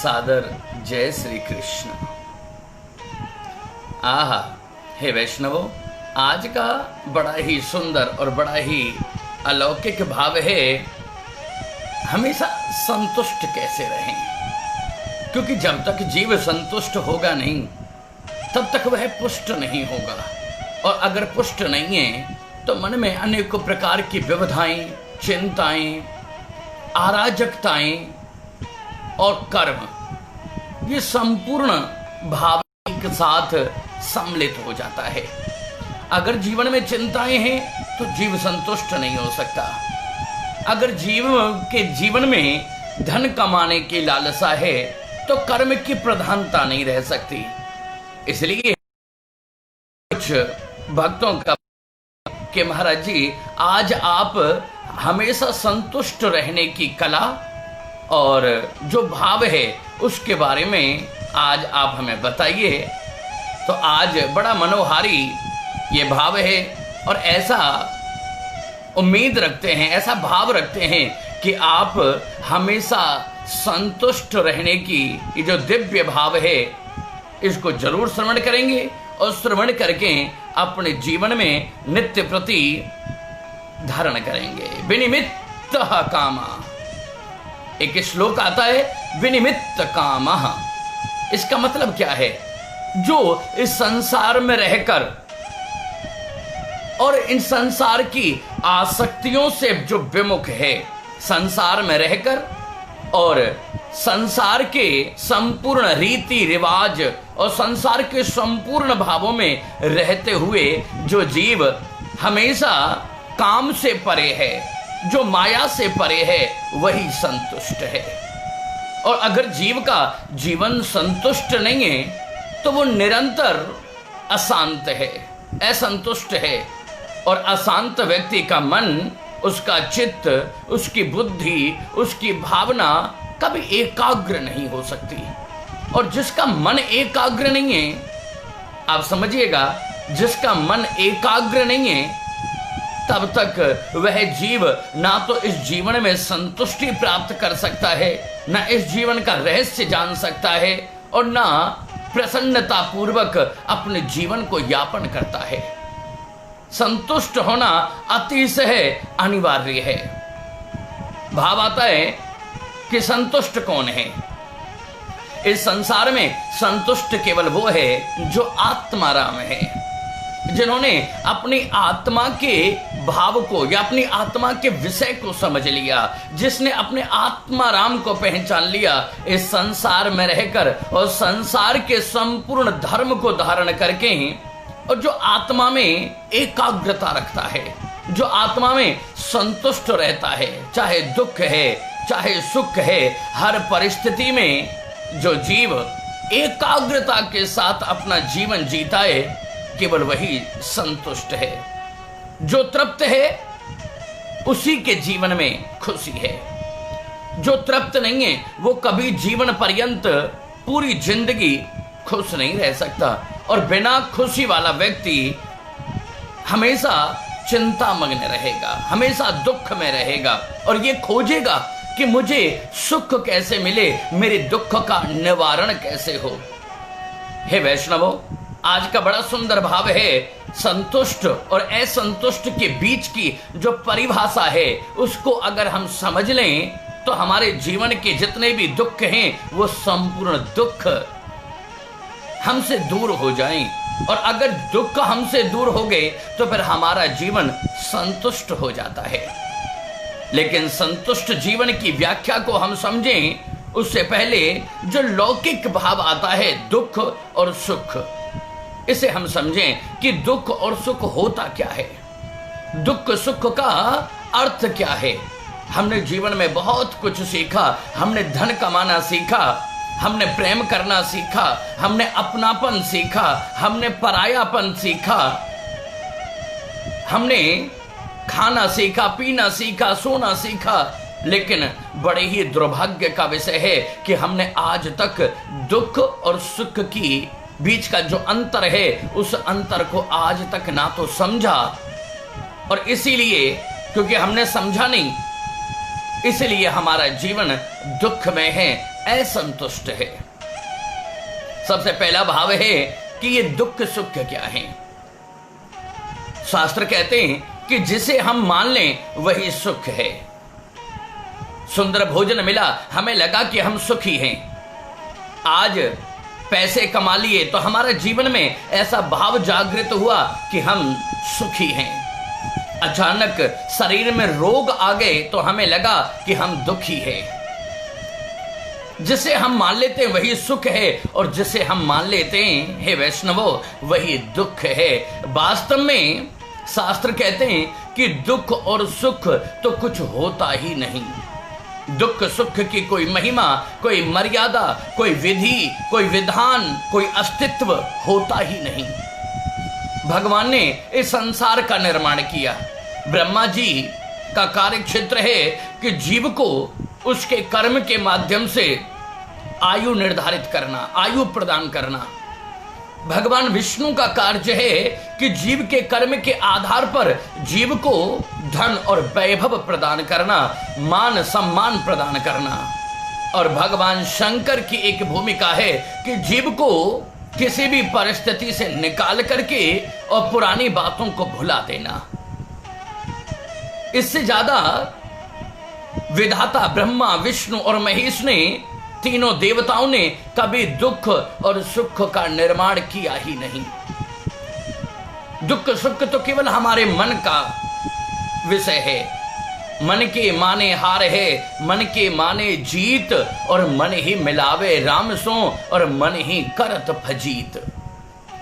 सादर जय श्री कृष्ण। आहा, हे वैष्णवों, आज का बड़ा ही सुंदर और बड़ा ही अलौकिक भाव है, हमेशा संतुष्ट कैसे रहें। क्योंकि जब तक जीव संतुष्ट होगा नहीं, तब तक वह पुष्ट नहीं होगा। और अगर पुष्ट नहीं है तो मन में अनेकों प्रकार की विविधाएं, चिंताएं, अराजकताएं और कर्म, ये संपूर्ण भाव के साथ सम्मिलित हो जाता है। अगर जीवन में चिंताएं हैं तो जीव संतुष्ट नहीं हो सकता। अगर जीवन में धन कमाने की लालसा है तो कर्म की प्रधानता नहीं रह सकती। इसलिए कुछ भक्तों का कि महाराज जी, आज आप हमेशा संतुष्ट रहने की कला और जो भाव है उसके बारे में आज आप हमें बताइए। तो आज बड़ा मनोहारी ये भाव है और ऐसा उम्मीद रखते हैं, ऐसा भाव रखते हैं कि आप हमेशा संतुष्ट रहने की ये जो दिव्य भाव है इसको जरूर श्रवण करेंगे और श्रवण करके अपने जीवन में नित्य प्रति धारण करेंगे। विनिमित्त कामा, एक श्लोक आता है विनिमित्त कामा। इसका मतलब क्या है? जो इस संसार में रहकर और इन संसार की आसक्तियों से जो विमुख है, संसार में रहकर और संसार के संपूर्ण रीति रिवाज और संसार के संपूर्ण भावों में रहते हुए जो जीव हमेशा काम से परे है, जो माया से परे है, वही संतुष्ट है। और अगर जीव का जीवन संतुष्ट नहीं है तो वो निरंतर अशांत है, असंतुष्ट है। और अशांत व्यक्ति का मन, उसका चित्त, उसकी बुद्धि, उसकी भावना कभी एकाग्र नहीं हो सकती। और जिसका मन एकाग्र नहीं है, आप समझिएगा, जिसका मन एकाग्र नहीं है तब तक वह जीव ना तो इस जीवन में संतुष्टि प्राप्त कर सकता है, ना इस जीवन का रहस्य जान सकता है और ना प्रसन्नता पूर्वक अपने जीवन को यापन करता है। संतुष्ट होना अतिशय अनिवार्य है। भाव आता है कि संतुष्ट कौन है? इस संसार में संतुष्ट केवल वो है जो आत्माराम है, जिन्होंने अपनी आत्मा के भाव को या अपनी आत्मा के विषय को समझ लिया, जिसने अपने आत्माराम को पहचान लिया। इस संसार में रहकर और संसार के संपूर्ण धर्म को धारण करके, और जो आत्मा में एकाग्रता रखता है, जो आत्मा में संतुष्ट रहता है, चाहे दुख है चाहे सुख है, हर परिस्थिति में जो जीव एकाग्रता के साथ अपना जीवन जीता है, केवल वही संतुष्ट है। जो तृप्त है उसी के जीवन में खुशी है। जो तृप्त नहीं है वो कभी जीवन पर्यंत पूरी जिंदगी खुश नहीं रह सकता। और बिना खुशी वाला व्यक्ति हमेशा चिंतामग्न रहेगा, हमेशा दुख में रहेगा और ये खोजेगा कि मुझे सुख कैसे मिले, मेरे दुख का निवारण कैसे हो। हे वैष्णवों, आज का बड़ा सुंदर भाव है संतुष्ट और असंतुष्ट के बीच की जो परिभाषा है, उसको अगर हम समझ लें तो हमारे जीवन के जितने भी दुख हैं वो संपूर्ण दुख हमसे दूर हो जाएं। और अगर दुख हमसे दूर हो गए तो फिर हमारा जीवन संतुष्ट हो जाता है। लेकिन संतुष्ट जीवन की व्याख्या को हम समझें उससे पहले जो लौकिक भाव आता है, दुख और सुख, इसे हम समझें कि दुख और सुख होता क्या है, दुख सुख का अर्थ क्या है। हमने जीवन में बहुत कुछ सीखा, हमने धन कमाना सीखा, हमने प्रेम करना सीखा, हमने अपनापन सीखा, हमने परायापन सीखा, हमने खाना सीखा, पीना सीखा, सोना सीखा। लेकिन बड़े ही दुर्भाग्य का विषय है कि हमने आज तक दुख और सुख की बीच का जो अंतर है, उस अंतर को आज तक ना तो समझा, और इसीलिए क्योंकि हमने समझा नहीं, इसलिए हमारा जीवन दुख में है, असंतुष्ट है। सबसे पहला भाव है कि ये दुख सुख क्या है। शास्त्र कहते हैं कि जिसे हम मान लें वही सुख है। सुंदर भोजन मिला, हमें लगा कि हम सुखी हैं। आज पैसे कमा लिए तो हमारे जीवन में ऐसा भाव जागृत हुआ कि हम सुखी हैं। अचानक शरीर में रोग आ गए तो हमें लगा कि हम दुखी हैं। जिसे हम मान लेते हैं वही सुख है, और जिसे हम मान लेते हैं हे वैष्णवो वही दुख है। वास्तव में शास्त्र कहते हैं कि दुख और सुख तो कुछ होता ही नहीं। दुख सुख की कोई महिमा, कोई मर्यादा, कोई विधि, कोई विधान, कोई अस्तित्व होता ही नहीं। भगवान ने इस संसार का निर्माण किया। ब्रह्मा जी का कार्य क्षेत्र है कि जीव को उसके कर्म के माध्यम से आयु निर्धारित करना, आयु प्रदान करना। भगवान विष्णु का कार्य है कि जीव के कर्म के आधार पर जीव को धन और वैभव प्रदान करना, मान सम्मान प्रदान करना। और भगवान शंकर की एक भूमिका है कि जीव को किसी भी परिस्थिति से निकाल करके और पुरानी बातों को भुला देना। इससे ज्यादा विधाता ब्रह्मा, विष्णु और महेश ने, तीनों देवताओं ने कभी दुख और सुख का निर्माण किया ही नहीं। दुख सुख तो केवल हमारे मन का विषय है। मन के माने हार है, मन के माने जीत, और मन ही मिलावे राम सो, और मन ही करत फजीत।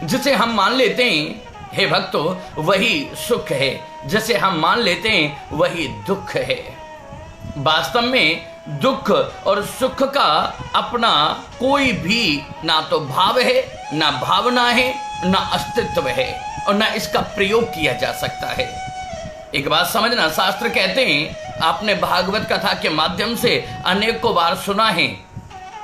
जिसे हम मान लेते हैं हे भक्तों वही सुख है, जिसे हम मान लेते हैं वही दुख है। वास्तव में दुख और सुख का अपना कोई भी ना तो भाव है, ना भावना है, ना अस्तित्व है, और ना इसका प्रयोग किया जा सकता है। एक बात समझना, शास्त्र कहते हैं, आपने भागवत कथा के माध्यम से अनेकों बार सुना है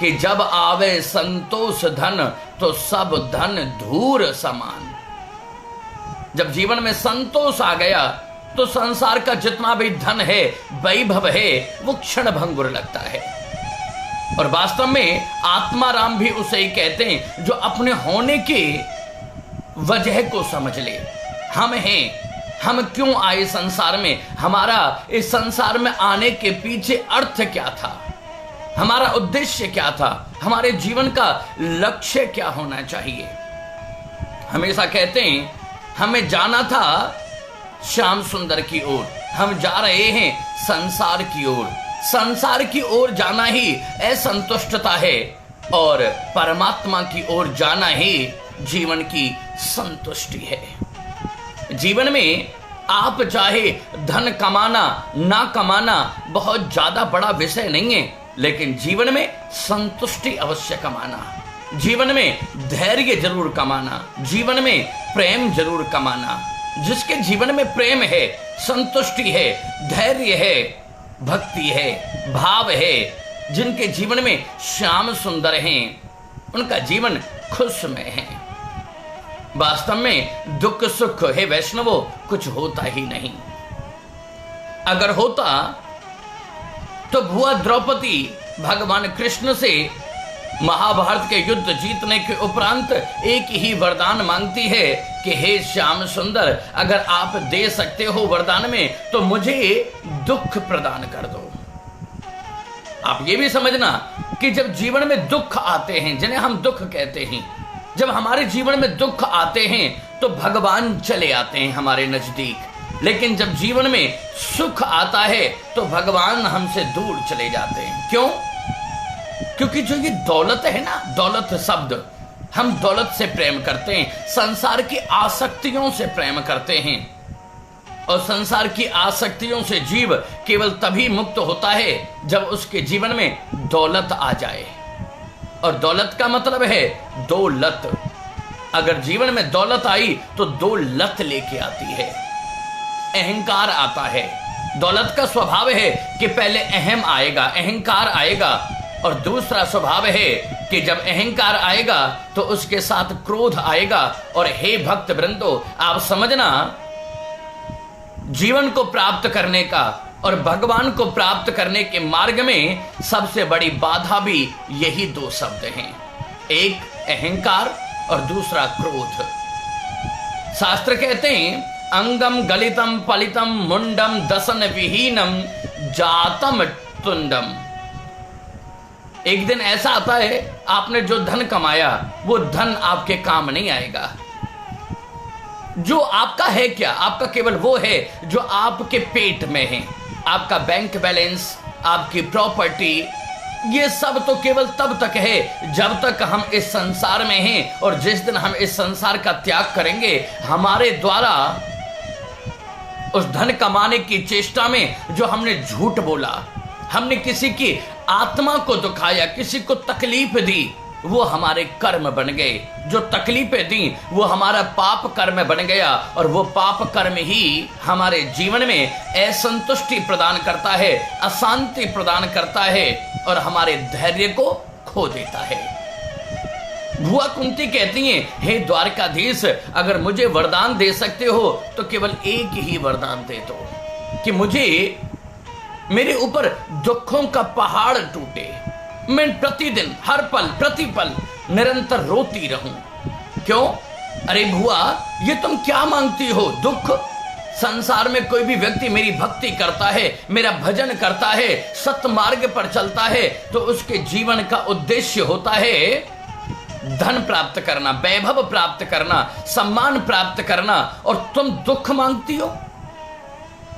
कि जब आवे संतोष धन तो सब धन धूर समान। जब जीवन में संतोष आ गया तो संसार का जितना भी धन है, वैभव है, वो क्षण भंगुर लगता है। और वास्तव में आत्माराम भी उसे ही कहते हैं जो अपने होने के वजह को समझ ले। हम हैं, हम क्यों आए संसार में, हमारा इस संसार में आने के पीछे अर्थ क्या था, हमारा उद्देश्य क्या था, हमारे जीवन का लक्ष्य क्या होना चाहिए। हमेशा कहते हैं हमें जाना था श्याम सुंदर की ओर, हम जा रहे हैं संसार की ओर। संसार की ओर जाना ही असंतुष्टता है, और परमात्मा की ओर जाना ही जीवन की संतुष्टि है। जीवन में आप चाहे धन कमाना ना कमाना बहुत ज्यादा बड़ा विषय नहीं है, लेकिन जीवन में संतुष्टि अवश्य कमाना, जीवन में धैर्य जरूर कमाना, जीवन में प्रेम जरूर कमाना। जिसके जीवन में प्रेम है, संतुष्टि है, धैर्य है, भक्ति है, भाव है, जिनके जीवन में श्याम सुंदर हैं, उनका जीवन खुशमय है। वास्तव में दुख सुख है वैष्णवो कुछ होता ही नहीं। अगर होता तो भुआ द्रौपदी भगवान कृष्ण से महाभारत के युद्ध जीतने के उपरांत एक ही वरदान मांगती है कि हे श्याम सुंदर, अगर आप दे सकते हो वरदान में तो मुझे दुख प्रदान कर दो। आप ये भी समझना कि जब जीवन में दुख आते हैं, जिन्हें हम दुख कहते हैं, जब हमारे जीवन में दुख आते हैं तो भगवान चले आते हैं हमारे नजदीक, लेकिन जब जीवन में सुख आता है तो भगवान हमसे दूर चले जाते हैं। क्यों? क्योंकि जो ये दौलत है ना, दौलत शब्द, हम दौलत से प्रेम करते हैं, संसार की आसक्तियों से प्रेम करते हैं, और संसार की आसक्तियों से जीव केवल तभी मुक्त होता है जब उसके जीवन में दौलत आ जाए। और दौलत का मतलब है दो लत। अगर जीवन में दौलत आई तो दो लत लेके आती है। अहंकार आता है। दौलत का स्वभाव है कि पहले अहम आएगा, अहंकार आएगा, और दूसरा स्वभाव है कि जब अहंकार आएगा तो उसके साथ क्रोध आएगा। और हे भक्त वृंदो, आप समझना, जीवन को प्राप्त करने का और भगवान को प्राप्त करने के मार्ग में सबसे बड़ी बाधा भी यही दो शब्द हैं, एक अहंकार और दूसरा क्रोध। शास्त्र कहते हैं अंगम गलितम पलितम मुंडम दसन विहीनम जातम तुंडम। एक दिन ऐसा आता है आपने जो धन कमाया वो धन आपके काम नहीं आएगा। जो आपका है क्या, आपका केवल वो है जो आपके पेट में है। आपका बैंक बैलेंस, आपकी प्रॉपर्टी, ये सब तो केवल तब तक है जब तक हम इस संसार में हैं, और जिस दिन हम इस संसार का त्याग करेंगे, हमारे द्वारा उस धन कमाने की चेष्टा में जो हमने झूठ बोला, हमने किसी की आत्मा को दुखाया, किसी को तकलीफ दी, वो हमारे कर्म बन गए। जो तकलीफें दी वो हमारा पाप कर्म बन गया, और वो पाप कर्म ही हमारे जीवन में असंतुष्टि प्रदान करता है, अशांति प्रदान करता है, और हमारे धैर्य को खो देता है। बुआ कुंती कहती हैं, हे द्वारकाधीश, अगर मुझे वरदान दे सकते हो तो केवल एक ही वरदान दे दो कि मुझे मेरे ऊपर दुखों का पहाड़ टूटे, मैं प्रतिदिन हर पल प्रतिपल निरंतर रोती रहूं। क्यों? अरे बुआ, ये तुम क्या मांगती हो? दुख? संसार में कोई भी व्यक्ति मेरी भक्ति करता है, मेरा भजन करता है, सत्य मार्ग पर चलता है, तो उसके जीवन का उद्देश्य होता है धन प्राप्त करना, वैभव प्राप्त करना, सम्मान प्राप्त करना, और तुम दुख मांगती हो?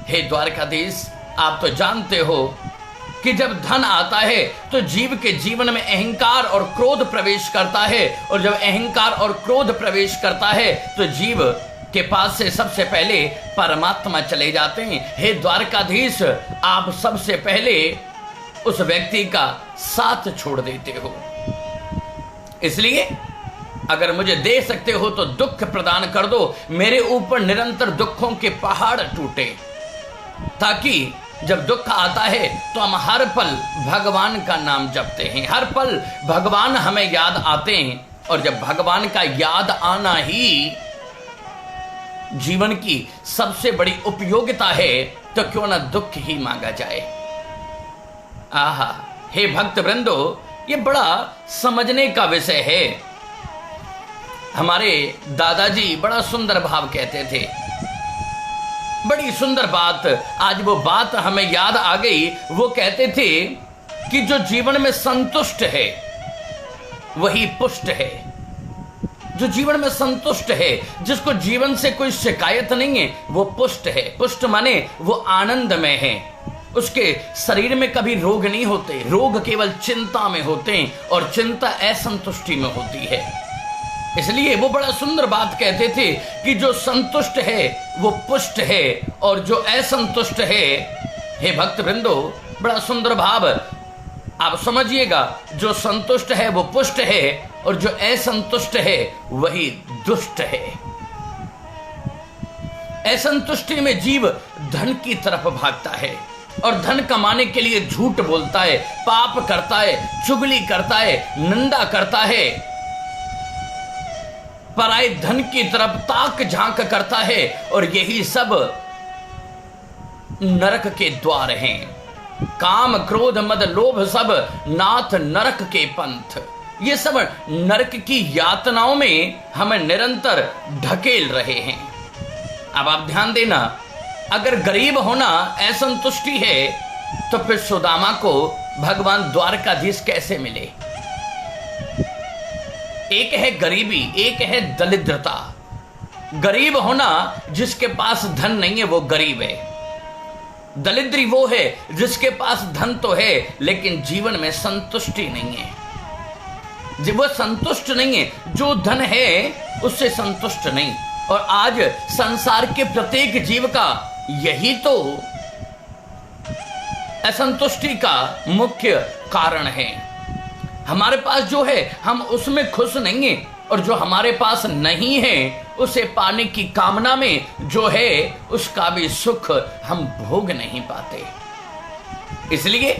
हे द्वारकाधीश, आप तो जानते हो कि जब धन आता है तो जीव के जीवन में अहंकार और क्रोध प्रवेश करता है, और जब अहंकार और क्रोध प्रवेश करता है तो जीव के पास से सबसे पहले परमात्मा चले जाते हैं। हे द्वारकाधीश, आप सबसे पहले उस व्यक्ति का साथ छोड़ देते हो। इसलिए अगर मुझे दे सकते हो तो दुख प्रदान कर दो, मेरे ऊपर निरंतर दुखों के पहाड़ टूटे, ताकि जब दुख आता है तो हम हर पल भगवान का नाम जपते हैं, हर पल भगवान हमें याद आते हैं, और जब भगवान का याद आना ही जीवन की सबसे बड़ी उपयोगिता है, तो क्यों ना दुख ही मांगा जाए। आहा, हे भक्त वृंदो, ये बड़ा समझने का विषय है। हमारे दादाजी बड़ा सुंदर भाव कहते थे, बड़ी सुंदर बात, आज वो बात हमें याद आ गई। वो कहते थे कि जो जीवन में संतुष्ट है वही पुष्ट है। जो जीवन में संतुष्ट है, जिसको जीवन से कोई शिकायत नहीं है, वो पुष्ट है। पुष्ट माने वो आनंद में है, उसके शरीर में कभी रोग नहीं होते, रोग केवल चिंता में होते हैं, और चिंता असंतुष्टि में होती है। इसलिए वो बड़ा सुंदर बात कहते थे कि जो संतुष्ट है वो पुष्ट है, और जो असंतुष्ट है, हे भक्त वृंदो, बड़ा सुंदर भाव आप समझिएगा, जो संतुष्ट है वो पुष्ट है, और जो असंतुष्ट है वही दुष्ट है। असंतुष्टि में जीव धन की तरफ भागता है, और धन कमाने के लिए झूठ बोलता है, पाप करता है, चुगली करता है, निंदा करता है, पराये धन की तरफ ताक झांक करता है, और यही सब नरक के द्वार हैं। काम क्रोध मद लोभ सब नाथ नरक के पंथ, ये सब नरक की यातनाओं में हमें निरंतर ढकेल रहे हैं। अब आप ध्यान देना, अगर गरीब होना असंतुष्टि है तो फिर सुदामा को भगवान द्वारकाधीश कैसे मिले? एक है गरीबी, एक है दरिद्रता। गरीब होना, जिसके पास धन नहीं है वो गरीब है। दरिद्री वो है जिसके पास धन तो है लेकिन जीवन में संतुष्टि नहीं है। जब वो संतुष्ट नहीं है, जो धन है उससे संतुष्ट नहीं। और आज संसार के प्रत्येक जीव का यही तो असंतुष्टि का मुख्य कारण है। हमारे पास जो है हम उसमें खुश नहीं हैं, और जो हमारे पास नहीं है उसे पाने की कामना में जो है उसका भी सुख हम भोग नहीं पाते। इसलिए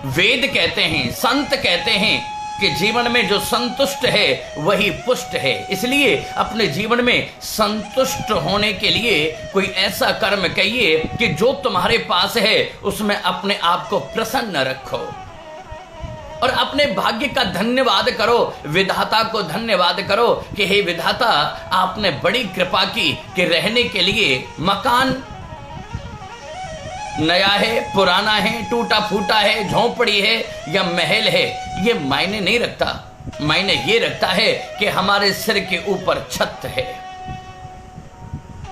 वेद कहते हैं, संत कहते हैं कि जीवन में जो संतुष्ट है वही पुष्ट है। इसलिए अपने जीवन में संतुष्ट होने के लिए कोई ऐसा कर्म कहिए कि जो तुम्हारे पास है उसमें अपने आप को प्रसन्न रखो और अपने भाग्य का धन्यवाद करो, विधाता को धन्यवाद करो कि हे विधाता, आपने बड़ी कृपा की कि रहने के लिए मकान नया है, पुराना है, टूटा फूटा है, झोंपड़ी है या महल है, ये मायने नहीं रखता। मायने ये रखता है कि हमारे सिर के ऊपर छत है।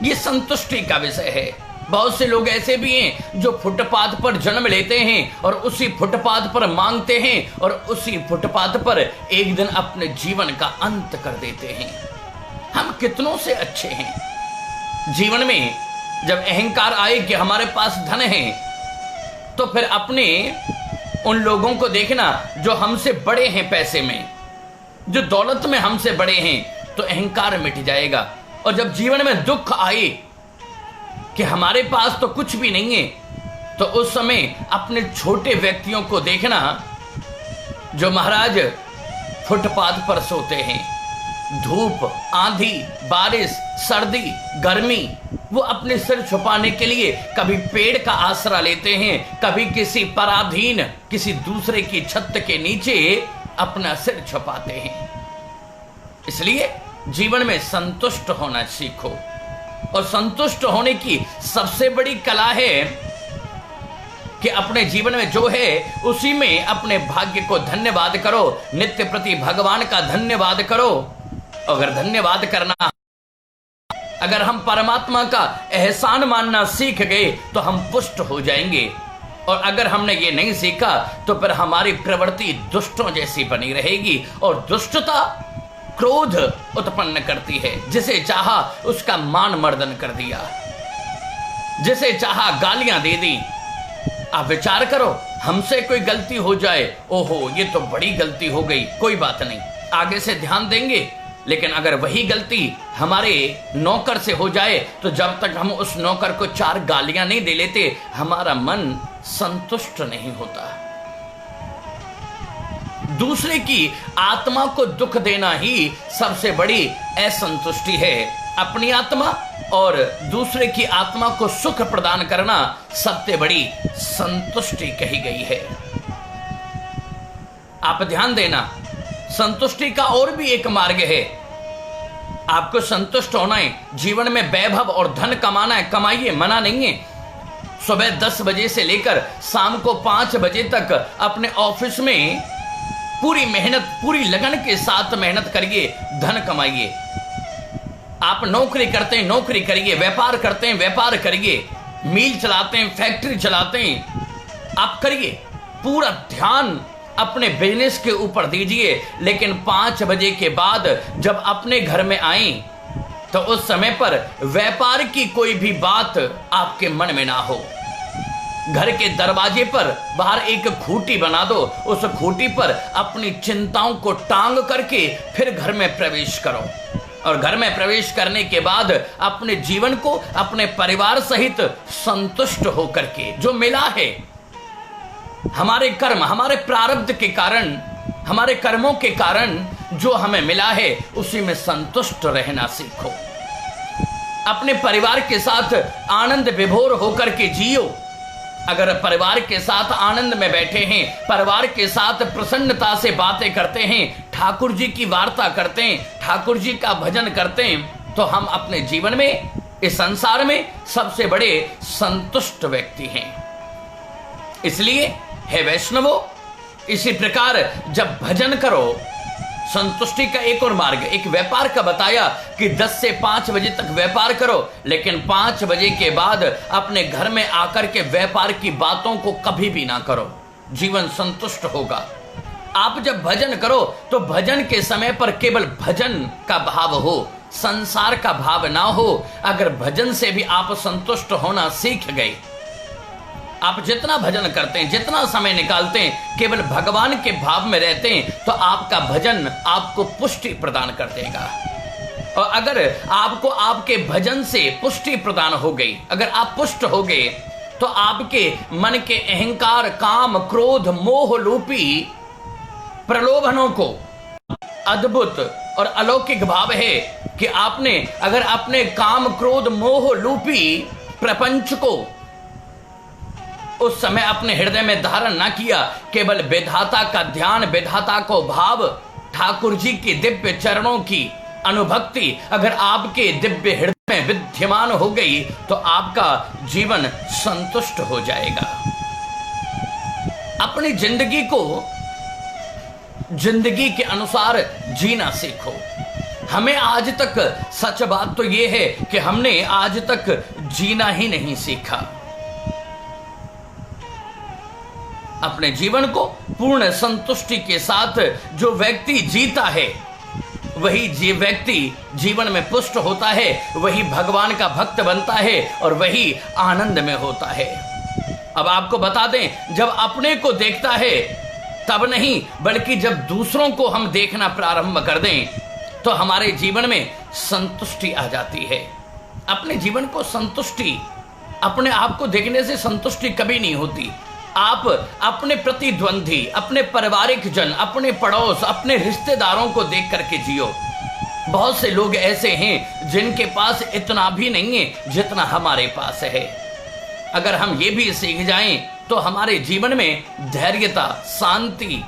ये संतुष्टि का विषय है। बहुत से लोग ऐसे भी हैं जो फुटपाथ पर जन्म लेते हैं और उसी फुटपाथ पर मांगते हैं और उसी फुटपाथ पर एक दिन अपने जीवन का अंत कर देते हैं। हम कितनों से अच्छे हैं। जीवन में जब अहंकार आए कि हमारे पास धन है, तो फिर अपने उन लोगों को देखना जो हमसे बड़े हैं पैसे में, जो दौलत में हमसे बड़े हैं, तो अहंकार मिट जाएगा। और जब जीवन में दुख आए कि हमारे पास तो कुछ भी नहीं है, तो उस समय अपने छोटे व्यक्तियों को देखना जो महाराज फुटपाथ पर सोते हैं। धूप, आंधी, बारिश, सर्दी, गर्मी, वो अपने सिर छुपाने के लिए कभी पेड़ का आसरा लेते हैं, कभी किसी पराधीन किसी दूसरे की छत के नीचे अपना सिर छुपाते हैं। इसलिए जीवन में संतुष्ट होना सीखो। और संतुष्ट होने की सबसे बड़ी कला है कि अपने जीवन में जो है उसी में अपने भाग्य को धन्यवाद करो, नित्य प्रति भगवान का धन्यवाद करो। अगर धन्यवाद करना, अगर हम परमात्मा का एहसान मानना सीख गए तो हम पुष्ट हो जाएंगे। और अगर हमने ये नहीं सीखा तो फिर हमारी प्रवृत्ति दुष्टों जैसी बनी रहेगी। और दुष्टता क्रोध उत्पन्न करती है। जिसे चाहा उसका मान मर्दन कर दिया, जिसे चाहा गालियां दे दी। आप विचार करो, हमसे कोई गलती हो जाए, ओहो ये तो बड़ी गलती हो गई, कोई बात नहीं, आगे से ध्यान देंगे। लेकिन अगर वही गलती हमारे नौकर से हो जाए तो जब तक हम उस नौकर को 4 गालियां नहीं दे लेते, हमारा मन संतुष्ट नहीं होता। दूसरे की आत्मा को दुख देना ही सबसे बड़ी असंतुष्टि है। अपनी आत्मा और दूसरे की आत्मा को सुख प्रदान करना सबसे बड़ी संतुष्टि कही गई है। आप ध्यान देना, संतुष्टि का और भी एक मार्ग है। आपको संतुष्ट होना है, जीवन में वैभव और धन कमाना है, कमाइए, मना नहीं है। सुबह 10 बजे से लेकर शाम को 5 बजे तक अपने ऑफिस में पूरी मेहनत, पूरी लगन के साथ मेहनत करिए, धन कमाइए। आप नौकरी करते हैं, नौकरी करिए, व्यापार करते हैं, व्यापार करिए, मिल चलाते हैं, फैक्ट्री चलाते हैं, आप करिए। पूरा ध्यान अपने बिजनेस के ऊपर दीजिए। लेकिन 5 बजे के बाद जब अपने घर में आए तो उस समय पर व्यापार की कोई भी बात आपके मन में ना हो। घर के दरवाजे पर बाहर एक खूंटी बना दो, उस खूंटी पर अपनी चिंताओं को टांग करके फिर घर में प्रवेश करो। और घर में प्रवेश करने के बाद अपने जीवन को अपने परिवार सहित संतुष्ट होकर के, जो मिला है हमारे कर्म, हमारे प्रारब्ध के कारण, हमारे कर्मों के कारण जो हमें मिला है, उसी में संतुष्ट रहना सीखो। अपने परिवार के साथ आनंद विभोर होकर के जियो। अगर परिवार के साथ आनंद में बैठे हैं, परिवार के साथ प्रसन्नता से बातें करते हैं, ठाकुर जी की वार्ता करते हैं, ठाकुर जी का भजन करते हैं, तो हम अपने जीवन में, इस संसार में सबसे बड़े संतुष्ट व्यक्ति हैं। इसलिए हे वैष्णवो, इसी प्रकार जब भजन करो, संतुष्टि का एक और मार्ग, एक व्यापार का बताया कि 10 से 5 बजे तक व्यापार करो, लेकिन 5 बजे के बाद अपने घर में आकर के व्यापार की बातों को कभी भी ना करो। जीवन संतुष्ट होगा। आप जब भजन करो तो भजन के समय पर केवल भजन का भाव हो, संसार का भाव ना हो। अगर भजन से भी आप संतुष्ट होना सीख गए, आप जितना भजन करते हैं, जितना समय निकालते हैं, केवल भगवान के भाव में रहते हैं, तो आपका भजन आपको पुष्टि प्रदान कर देगा। और अगर आपको आपके भजन से पुष्टि प्रदान हो गई, अगर आप पुष्ट हो गए, तो आपके मन के अहंकार, काम, क्रोध, मोह रूपी प्रलोभनों को। अद्भुत और अलौकिक भाव है कि आपने अगर अपने काम क्रोध मोह लूपी प्रपंच को उस समय अपने हृदय में धारण ना किया, केवल विधाता का ध्यान, विधाता को भाव, ठाकुर जी के दिव्य चरणों की अनुभक्ति अगर आपके दिव्य हृदय में विद्यमान हो गई तो आपका जीवन संतुष्ट हो जाएगा। अपनी जिंदगी को जिंदगी के अनुसार जीना सीखो। हमें आज तक, सच बात तो यह है कि हमने आज तक जीना ही नहीं सीखा। अपने जीवन को पूर्ण संतुष्टि के साथ जो व्यक्ति जीता है वही व्यक्ति जीवन में पुष्ट होता है, वही भगवान का भक्त बनता है और वही आनंद में होता है। अब आपको बता दें, जब अपने को देखता है तब नहीं, बल्कि जब दूसरों को हम देखना प्रारंभ कर दें तो हमारे जीवन में संतुष्टि आ जाती है। अपने जीवन को संतुष्टि, अपने आप को देखने से संतुष्टि कभी नहीं होती। आप अपने प्रतिद्वंदी, अपने पारिवारिक जन, अपने पड़ोस, अपने रिश्तेदारों को देख करके जियो। बहुत से लोग ऐसे हैं जिनके पास इतना भी नहीं है जितना हमारे पास है। अगर हम ये भी सीख जाएं तो हमारे जीवन में धैर्यता, शांति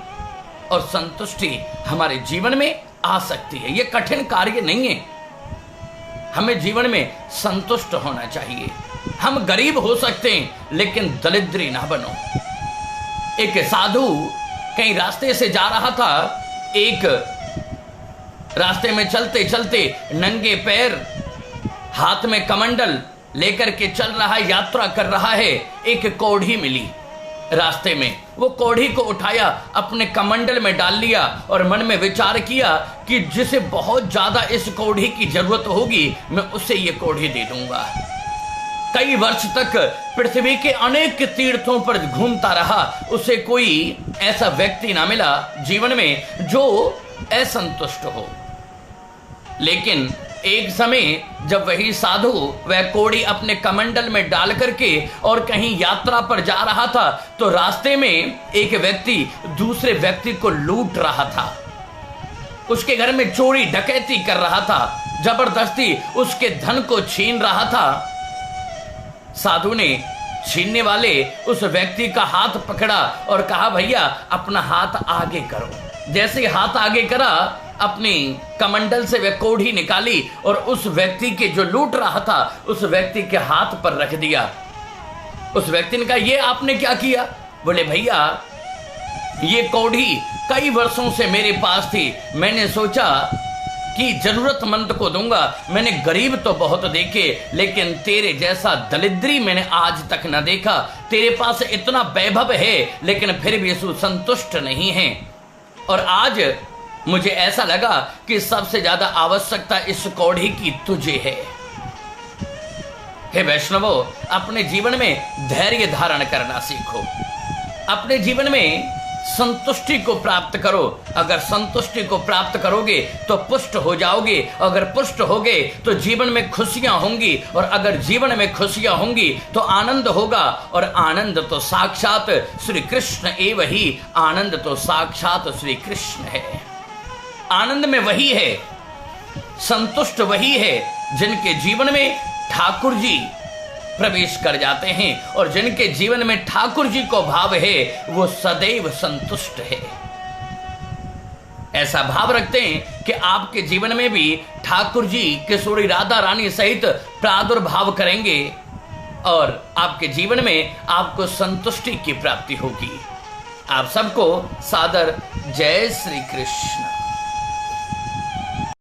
और संतुष्टि हमारे जीवन में आ सकती है। ये कठिन कार्य नहीं है। हमें जीवन में संतुष्ट होना चाहिए। हम गरीब हो सकते हैं लेकिन दरिद्री ना बनो। एक साधु कहीं रास्ते से जा रहा था। एक रास्ते में चलते चलते नंगे पैर, हाथ में कमंडल लेकर के चल रहा है, यात्रा कर रहा है। एक कौड़ी मिली रास्ते में। वो कौड़ी को उठाया, अपने कमंडल में डाल लिया और मन में विचार किया कि जिसे बहुत ज्यादा इस कौड़ी की जरूरत होगी मैं उसे ये कौड़ी दे दूंगा। कई वर्ष तक पृथ्वी के अनेक तीर्थों पर घूमता रहा, उसे कोई ऐसा व्यक्ति ना मिला जीवन में जो असंतुष्ट हो। लेकिन एक समय जब वही साधु वह कौड़ी अपने कमंडल में डाल करके और कहीं यात्रा पर जा रहा था तो रास्ते में एक व्यक्ति दूसरे व्यक्ति को लूट रहा था। उसके घर में चोरी डकैती कर रहा था, जबरदस्ती उसके धन को छीन रहा था। साधु ने छीनने वाले उस व्यक्ति का हाथ पकड़ा और कहा, भैया अपना हाथ आगे करो। जैसे हाथ आगे करा, अपनी कमंडल से वह कौड़ी निकाली और उस व्यक्ति के जो लूट रहा था उस व्यक्ति के हाथ पर रख दिया। उस व्यक्ति ने कहा, ये आपने क्या किया? बोले, भैया ये कौड़ी कई वर्षों से मेरे पास थी, मैंने सोचा कि जरूरतमंद को दूंगा। मैंने गरीब तो बहुत देखे लेकिन तेरे जैसा दरिद्री मैंने आज तक न देखा। तेरे पास इतना वैभव है लेकिन फिर भी संतुष्ट नहीं है। और आज मुझे ऐसा लगा कि सबसे ज्यादा आवश्यकता इस कौड़ी की तुझे है। हे वैष्णवों, अपने जीवन में धैर्य धारण करना सीखो। अपने जीवन में संतुष्टि को प्राप्त करो। अगर संतुष्टि को प्राप्त करोगे तो पुष्ट हो जाओगे। अगर पुष्ट होगे तो जीवन में खुशियां होंगी और अगर जीवन में खुशियां होंगी तो आनंद होगा। और आनंद तो साक्षात श्री कृष्ण एवं ही, आनंद तो साक्षात श्री कृष्ण है। आनंद में वही है, संतुष्ट वही है जिनके जीवन में ठाकुर जी प्रवेश कर जाते हैं और जिनके जीवन में ठाकुर जी को भाव है वो सदैव संतुष्ट है। ऐसा भाव रखते हैं कि आपके जीवन में भी ठाकुर जी किशोरी राधा रानी सहित प्रादुर्भाव करेंगे और आपके जीवन में आपको संतुष्टि की प्राप्ति होगी। आप सबको सादर जय श्री कृष्ण।